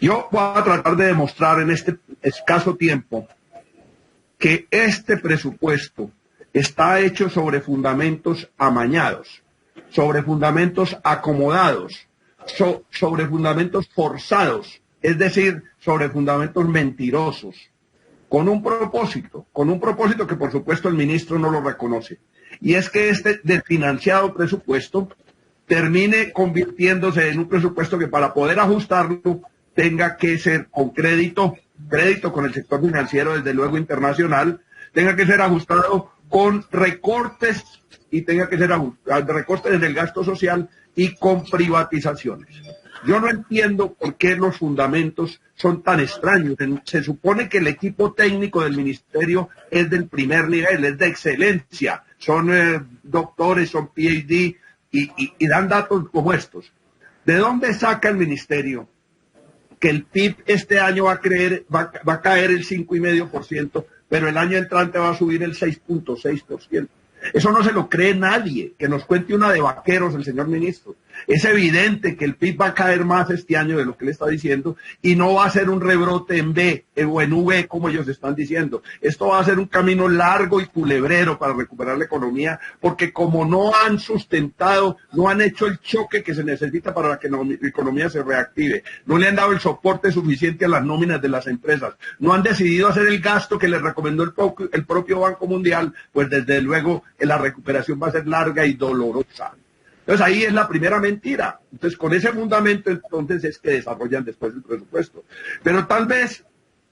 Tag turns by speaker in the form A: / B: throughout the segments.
A: Yo voy a tratar de demostrar en este escaso tiempo que este presupuesto está hecho sobre fundamentos amañados, sobre fundamentos acomodados, sobre fundamentos forzados, es decir, sobre fundamentos mentirosos, con un propósito que por supuesto el ministro no lo reconoce, y es que este desfinanciado presupuesto termine convirtiéndose en un presupuesto que para poder ajustarlo tenga que ser con crédito con el sector financiero, desde luego internacional, tenga que ser ajustado con recortes y tenga que ser recortes en el gasto social y con privatizaciones. Yo no entiendo por qué los fundamentos son tan extraños. Se supone que el equipo técnico del ministerio es del primer nivel, es de excelencia, son doctores, son PhD y dan datos como estos. ¿De dónde saca el ministerio que el PIB este año va a caer el 5,5%, pero el año entrante va a subir el 6,6%? Eso no se lo cree nadie. Que nos cuente una de vaqueros el señor ministro. Es evidente que el PIB va a caer más este año de lo que le está diciendo y no va a ser un rebrote en B o en V como ellos están diciendo. Esto va a ser un camino largo y culebrero para recuperar la economía, porque como no han sustentado, no han hecho el choque que se necesita para que la economía se reactive, no le han dado el soporte suficiente a las nóminas de las empresas, no han decidido hacer el gasto que les recomendó el propio Banco Mundial, pues desde luego la recuperación va a ser larga y dolorosa. Entonces ahí es la primera mentira. Entonces con ese fundamento entonces es que desarrollan después el presupuesto. Pero tal vez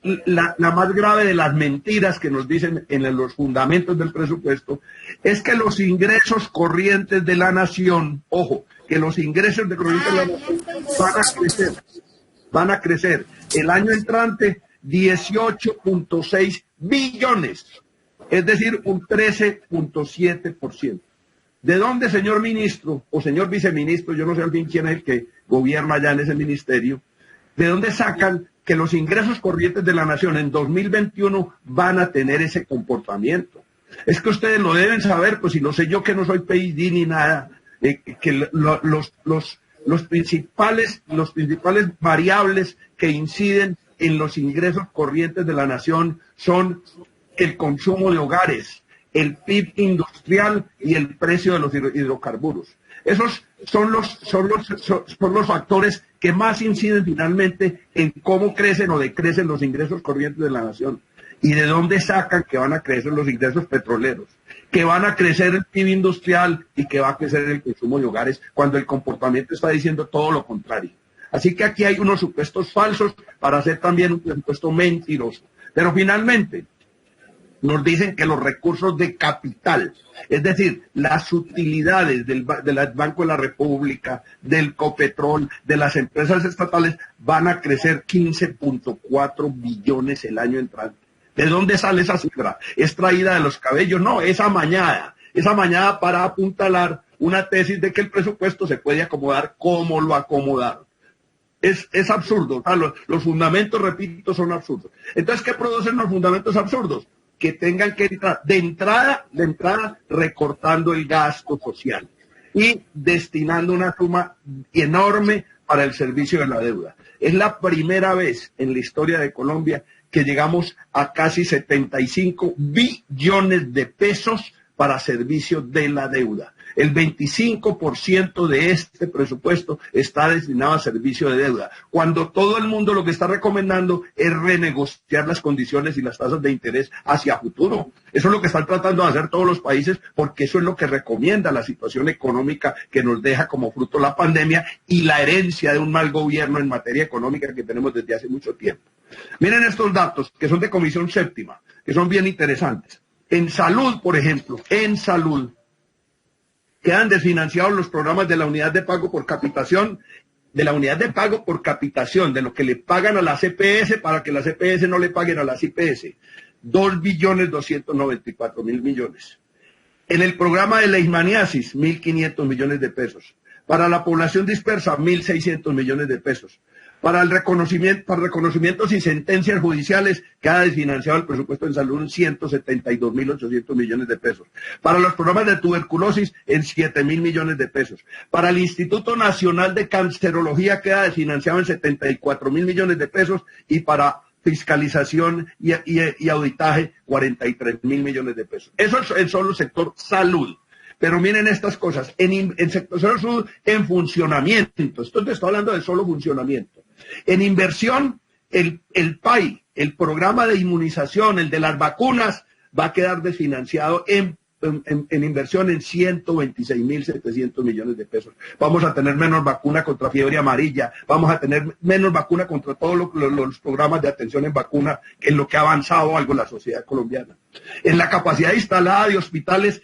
A: la más grave de las mentiras que nos dicen en los fundamentos del presupuesto es que los ingresos corrientes de la nación, ojo, que los ingresos corrientes de la nación van a crecer. El año entrante 18,6 billones. Es decir, un 13,7%. ¿De dónde, señor ministro o señor viceministro, yo no sé al fin quién es el que gobierna allá en ese ministerio, de dónde sacan que los ingresos corrientes de la nación en 2021 van a tener ese comportamiento? Es que ustedes lo deben saber, pues si lo sé yo que no soy PhD ni nada, que los principales variables que inciden en los ingresos corrientes de la nación son el consumo de hogares, el PIB industrial y el precio de los hidrocarburos. Esos son los factores que más inciden finalmente en cómo crecen o decrecen los ingresos corrientes de la nación. ¿Y de dónde sacan que van a crecer los ingresos petroleros? Que van a crecer el PIB industrial y que va a crecer el consumo de hogares, cuando el comportamiento está diciendo todo lo contrario. Así que aquí hay unos supuestos falsos para hacer también un presupuesto mentiroso. Pero finalmente nos dicen que los recursos de capital, es decir, las utilidades del Banco de la República, del Copetrol, de las empresas estatales, van a crecer 15,4 billones el año entrante. ¿De dónde sale esa cifra? ¿Es traída de los cabellos? No, es amañada para apuntalar una tesis de que el presupuesto se puede acomodar como lo acomodaron. Es absurdo. O sea, los fundamentos, repito, son absurdos. Entonces, ¿qué producen los fundamentos absurdos? Que tengan que entrar de entrada recortando el gasto social y destinando una suma enorme para el servicio de la deuda. Es la primera vez en la historia de Colombia que llegamos a casi 75 billones de pesos para servicio de la deuda. El 25% de este presupuesto está destinado a servicio de deuda, cuando todo el mundo lo que está recomendando es renegociar las condiciones y las tasas de interés hacia futuro. Eso es lo que están tratando de hacer todos los países, porque eso es lo que recomienda la situación económica que nos deja como fruto la pandemia y la herencia de un mal gobierno en materia económica que tenemos desde hace mucho tiempo. Miren estos datos que son de Comisión Séptima, que son bien interesantes. En salud, por ejemplo, quedan desfinanciados los programas de la unidad de pago por capitación, de lo que le pagan a las EPS para que las EPS no le paguen a las IPS. 2,294,000 millones. En el programa de leishmaniasis, 1.500 millones de pesos. Para la población dispersa, 1.600 millones de pesos. Para reconocimientos y sentencias judiciales queda desfinanciado el presupuesto en salud en 172.800 millones de pesos. Para los programas de tuberculosis en 7.000 millones de pesos. Para el Instituto Nacional de Cancerología queda desfinanciado en 74.000 millones de pesos y para fiscalización y auditaje 43.000 millones de pesos. Eso es solo el sector salud. Pero miren estas cosas, en sector salud, en funcionamiento, esto te estoy hablando de solo funcionamiento. En inversión, el PAI, el programa de inmunización, el de las vacunas, va a quedar desfinanciado en inversión en 126.700 millones de pesos. Vamos a tener menos vacuna contra fiebre amarilla, vamos a tener menos vacuna contra todos los programas de atención en vacuna, en lo que ha avanzado algo la sociedad colombiana. En la capacidad instalada de hospitales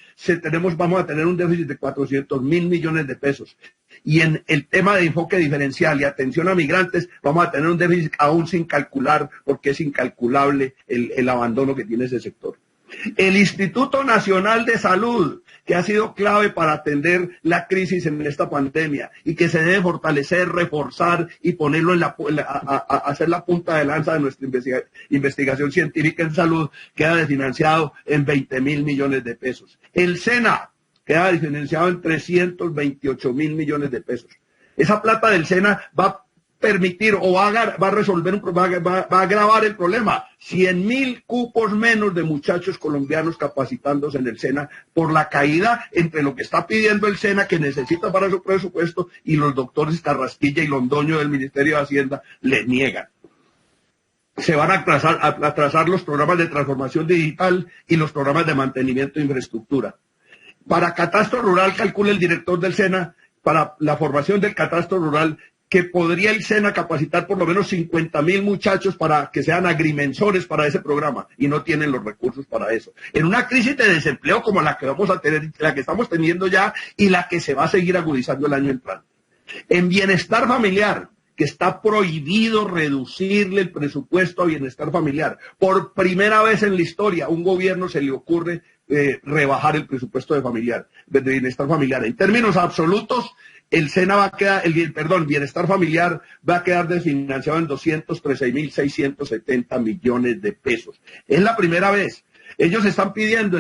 A: vamos a tener un déficit de 400.000 millones de pesos. Y en el tema de enfoque diferencial y atención a migrantes, vamos a tener un déficit aún sin calcular, porque es incalculable el abandono que tiene ese sector. El Instituto Nacional de Salud, que ha sido clave para atender la crisis en esta pandemia y que se debe fortalecer, reforzar y ponerlo hacer la punta de lanza de nuestra investigación científica en salud, queda desfinanciado en 20.000 millones de pesos. El SENA queda desfinanciado en 328.000 millones de pesos. Esa plata del SENA va a permitir o va a resolver va a agravar el problema. 100.000 cupos menos de muchachos colombianos capacitándose en el SENA por la caída entre lo que está pidiendo el SENA que necesita para su presupuesto y los doctores Carrasquilla y Londoño del Ministerio de Hacienda le niegan. Se van a atrasar los programas de transformación digital y los programas de mantenimiento de infraestructura. Para catastro rural, calcula el director del SENA, para la formación del catastro rural, que podría el SENA capacitar por lo menos 50.000 muchachos para que sean agrimensores para ese programa, y no tienen los recursos para eso. En una crisis de desempleo como la que vamos a tener, la que estamos teniendo ya y la que se va a seguir agudizando el año entrante. En bienestar familiar, que está prohibido reducirle el presupuesto a bienestar familiar. Por primera vez en la historia, a un gobierno se le ocurre rebajar el presupuesto de bienestar familiar. En términos absolutos, el SENA va a quedar, bienestar familiar va a quedar desfinanciado en 213.670 millones de pesos. Es la primera vez. Ellos están pidiendo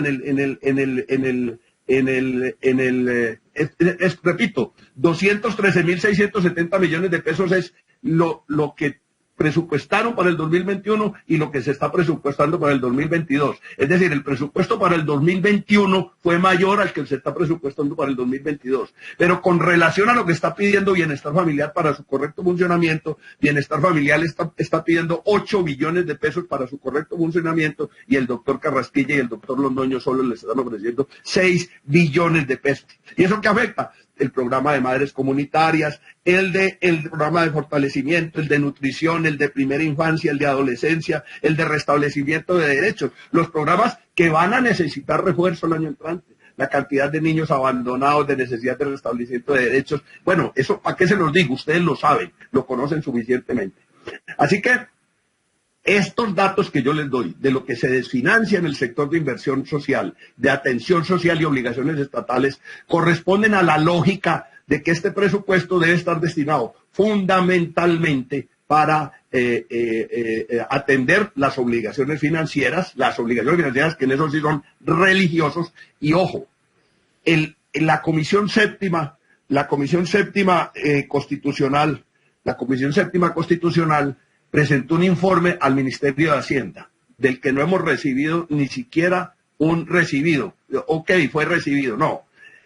A: repito, 213.670 millones de pesos es lo que presupuestaron para el 2021 y lo que se está presupuestando para el 2022. Es decir, el presupuesto para el 2021 fue mayor al que se está presupuestando para el 2022. Pero con relación a lo que está pidiendo Bienestar Familiar para su correcto funcionamiento, Bienestar Familiar está pidiendo 8 billones de pesos para su correcto funcionamiento y el doctor Carrasquilla y el doctor Londoño solo les están ofreciendo 6 billones de pesos. ¿Y eso qué afecta? El programa de madres comunitarias, el programa de fortalecimiento, el de nutrición, el de primera infancia, el de adolescencia, el de restablecimiento de derechos, los programas que van a necesitar refuerzo el año entrante, la cantidad de niños abandonados, de necesidad de restablecimiento de derechos. Bueno, eso, ¿para qué se los digo? Ustedes lo saben, lo conocen suficientemente. Así que estos datos que yo les doy de lo que se desfinancia en el sector de inversión social, de atención social y obligaciones estatales, corresponden a la lógica de que este presupuesto debe estar destinado fundamentalmente para atender las obligaciones financieras que en eso sí son religiosos. Y ojo, la Comisión Séptima Constitucional presentó un informe al Ministerio de Hacienda, del que no hemos recibido ni siquiera un recibido. Ok, fue recibido, no.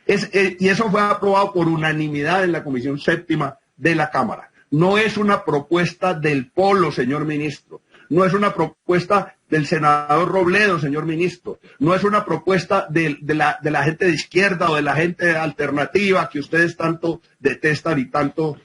A: Y eso fue aprobado por unanimidad en la Comisión Séptima de la Cámara. No es una propuesta del Polo, señor ministro. No es una propuesta del senador Robledo, señor ministro. No es una propuesta de la gente de izquierda o de la gente alternativa que ustedes tanto detestan y tanto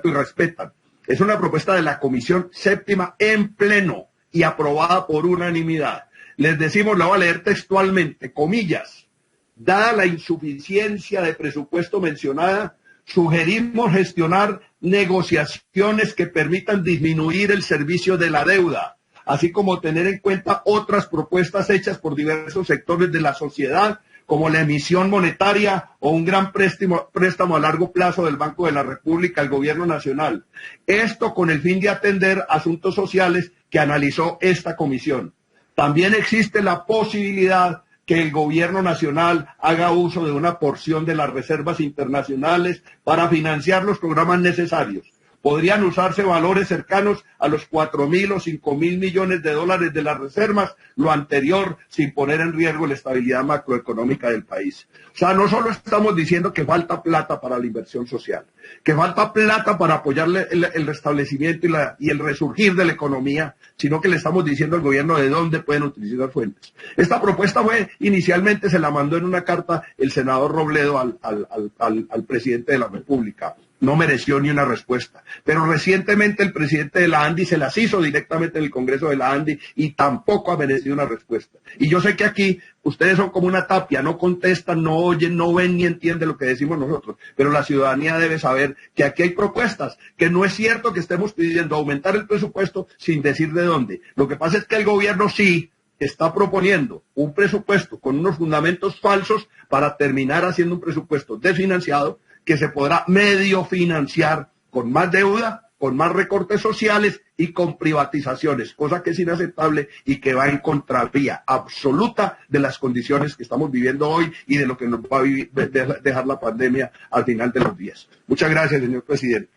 A: irrespetan. Es una propuesta de la Comisión Séptima en pleno y aprobada por unanimidad. Les decimos, la voy a leer textualmente, comillas, dada la insuficiencia de presupuesto mencionada, sugerimos gestionar negociaciones que permitan disminuir el servicio de la deuda, así como tener en cuenta otras propuestas hechas por diversos sectores de la sociedad, como la emisión monetaria o un gran préstamo a largo plazo del Banco de la República al gobierno nacional. Esto con el fin de atender asuntos sociales que analizó esta comisión. También existe la posibilidad que el gobierno nacional haga uso de una porción de las reservas internacionales para financiar los programas necesarios. Podrían usarse valores cercanos a los 4.000 o 5.000 millones de dólares de las reservas, lo anterior sin poner en riesgo la estabilidad macroeconómica del país. O sea, no solo estamos diciendo que falta plata para la inversión social, que falta plata para apoyar el restablecimiento y el resurgir de la economía, sino que le estamos diciendo al gobierno de dónde pueden utilizar fuentes. Esta propuesta inicialmente se la mandó en una carta el senador Robledo al presidente de la República. No mereció ni una respuesta. Pero recientemente el presidente de la ANDI se las hizo directamente en el Congreso de la ANDI y tampoco ha merecido una respuesta. Y yo sé que aquí ustedes son como una tapia, no contestan, no oyen, no ven ni entienden lo que decimos nosotros. Pero la ciudadanía debe saber que aquí hay propuestas, que no es cierto que estemos pidiendo aumentar el presupuesto sin decir de dónde. Lo que pasa es que el gobierno sí está proponiendo un presupuesto con unos fundamentos falsos para terminar haciendo un presupuesto desfinanciado que se podrá medio financiar con más deuda, con más recortes sociales y con privatizaciones, cosa que es inaceptable y que va en contravía absoluta de las condiciones que estamos viviendo hoy y de lo que nos va a dejar la pandemia al final de los días. Muchas gracias, señor presidente.